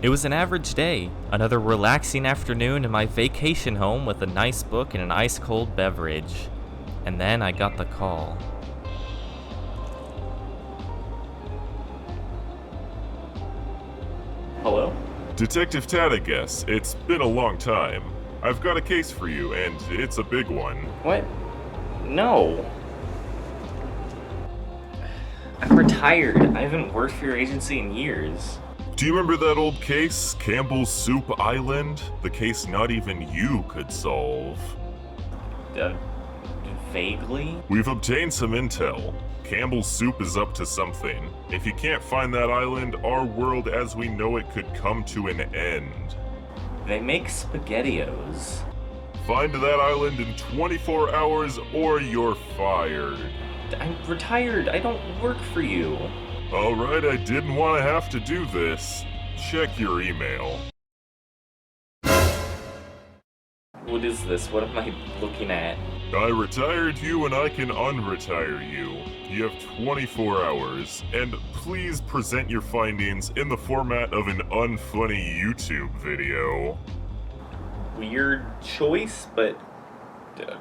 It was an average day, another relaxing afternoon in my vacation home with a nice book and an ice-cold beverage. And then I got the call. Hello? Detective Tad, I guess. It's been a long time. I've got a case for you, and it's a big one. What? No. I'm retired. I haven't worked for your agency in years. Do you remember that old case, Campbell's Soup Island? The case not even you could solve. Vaguely? We've obtained some intel. Campbell's Soup is up to something. If you can't find that island, our world as we know it could come to an end. They make SpaghettiOs. Find that island in 24 hours or you're fired. I'm retired. I don't work for you. Alright, I didn't want to have to do this. Check your email. What is this? What am I looking at? I retired you and I can unretire you. You have 24 hours, and please present your findings in the format of an unfunny YouTube video. Weird choice, but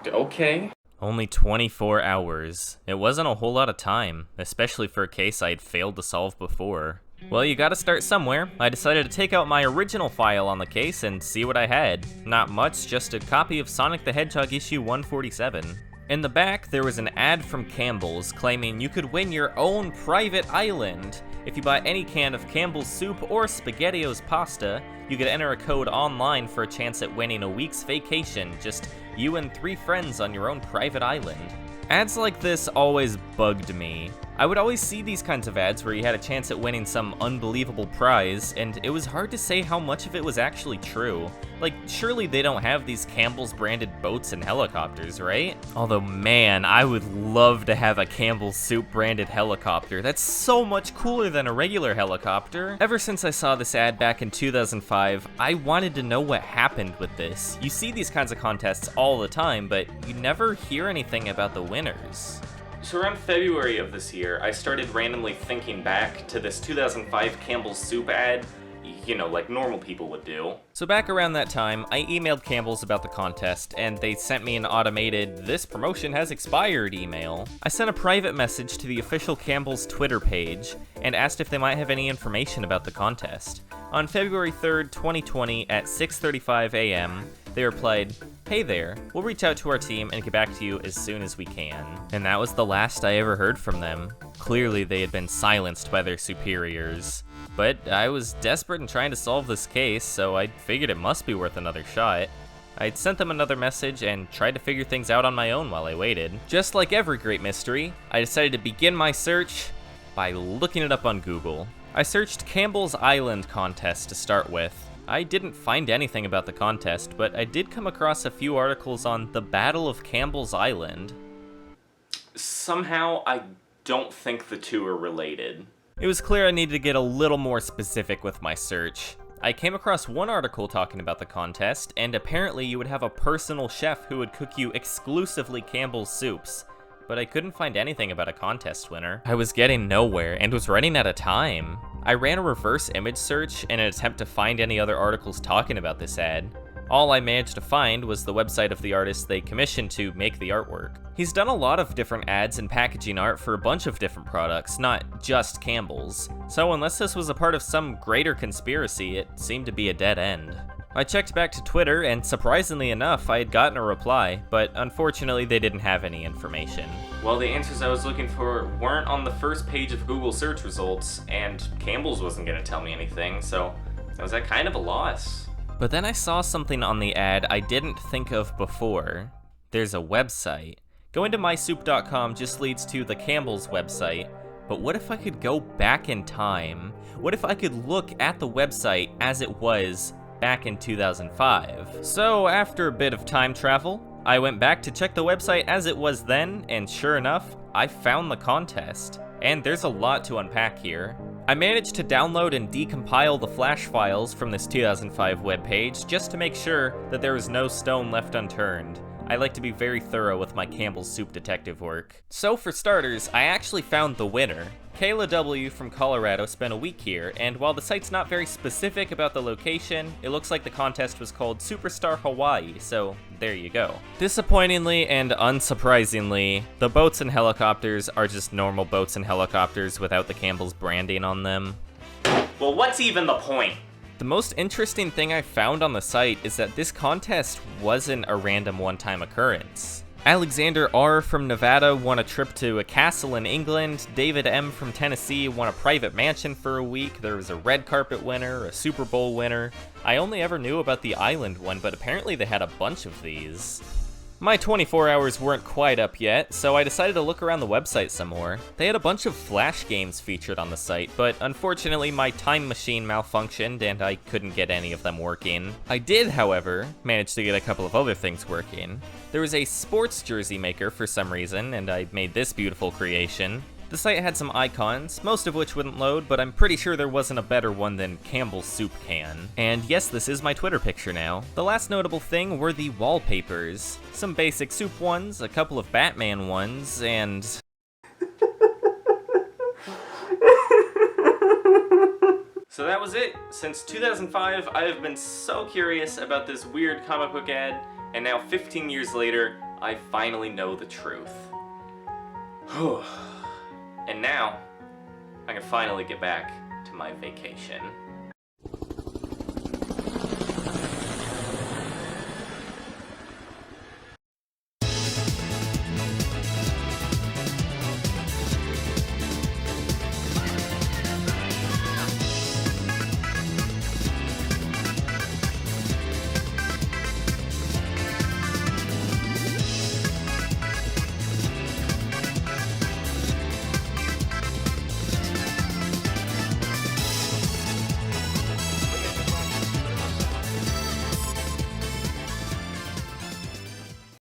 okay. Only 24 hours. It wasn't a whole lot of time, especially for a case I had failed to solve before. Well, you gotta start somewhere. I decided to take out my original file on the case and see what I had. Not much, just a copy of Sonic the Hedgehog issue 147. In the back, there was an ad from Campbell's claiming you could win your own private island. If you buy any can of Campbell's soup or SpaghettiOs pasta, you could enter a code online for a chance at winning a week's vacation, just you and 3 friends on your own private island. Ads like this always bugged me. I would always see these kinds of ads where you had a chance at winning some unbelievable prize, and it was hard to say how much of it was actually true. Like, surely they don't have these Campbell's branded boats and helicopters, right? Although, man, I would love to have a Campbell's Soup branded helicopter. That's so much cooler than a regular helicopter. Ever since I saw this ad back in 2005, I wanted to know what happened with this. You see these kinds of contests all the time, but you never hear anything about the winners. So around February of this year, I started randomly thinking back to this 2005 Campbell's Soup ad, you know, like normal people would do. So back around that time, I emailed Campbell's about the contest, and they sent me an automated, "This promotion has expired" email. I sent a private message to the official Campbell's Twitter page, and asked if they might have any information about the contest. On February 3rd, 2020 at 6:35 a.m., they replied, "Hey there, we'll reach out to our team and get back to you as soon as we can." And that was the last I ever heard from them. Clearly they had been silenced by their superiors. But I was desperate in trying to solve this case, so I figured it must be worth another shot. I'd sent them another message and tried to figure things out on my own while I waited. Just like every great mystery, I decided to begin my search by looking it up on Google. I searched Campbell's Island contest to start with. I didn't find anything about the contest, but I did come across a few articles on the Battle of Campbell's Island. Somehow, I don't think the two are related. It was clear I needed to get a little more specific with my search. I came across one article talking about the contest, and apparently you would have a personal chef who would cook you exclusively Campbell's soups. But I couldn't find anything about a contest winner. I was getting nowhere and was running out of time. I ran a reverse image search in an attempt to find any other articles talking about this ad. All I managed to find was the website of the artist they commissioned to make the artwork. He's done a lot of different ads and packaging art for a bunch of different products, not just Campbell's. So unless this was a part of some greater conspiracy, it seemed to be a dead end. I checked back to Twitter, and surprisingly enough, I had gotten a reply, but unfortunately they didn't have any information. Well, the answers I was looking for weren't on the first page of Google search results, and Campbell's wasn't going to tell me anything, so I was at kind of a loss. But then I saw something on the ad I didn't think of before. There's a website. Going to mysoup.com just leads to the Campbell's website, but what if I could go back in time? What if I could look at the website as it was back in 2005? So after a bit of time travel, I went back to check the website as it was then, and sure enough, I found the contest. And there's a lot to unpack here. I managed to download and decompile the flash files from this 2005 webpage just to make sure that there was no stone left unturned. I like to be very thorough with my Campbell's Soup detective work. So for starters, I actually found the winner. Kayla W. from Colorado spent a week here, and while the site's not very specific about the location, it looks like the contest was called Souperstar Hawaii, so there you go. Disappointingly and unsurprisingly, the boats and helicopters are just normal boats and helicopters without the Campbell's branding on them. Well, what's even the point? The most interesting thing I found on the site is that this contest wasn't a random one-time occurrence. Alexander R. from Nevada won a trip to a castle in England, David M. from Tennessee won a private mansion for a week, there was a red carpet winner, a Super Bowl winner. I only ever knew about the island one, but apparently they had a bunch of these. My 24 hours weren't quite up yet, so I decided to look around the website some more. They had a bunch of Flash games featured on the site, but unfortunately my time machine malfunctioned and I couldn't get any of them working. I did, however, manage to get a couple of other things working. There was a sports jersey maker for some reason, and I made this beautiful creation. The site had some icons, most of which wouldn't load, but I'm pretty sure there wasn't a better one than Campbell's soup can. And yes, this is my Twitter picture now. The last notable thing were the wallpapers. Some basic soup ones, a couple of Batman ones, and... So that was it. Since 2005, I have been so curious about this weird comic book ad, and now 15 years later, I finally know the truth. And now, I can finally get back to my vacation.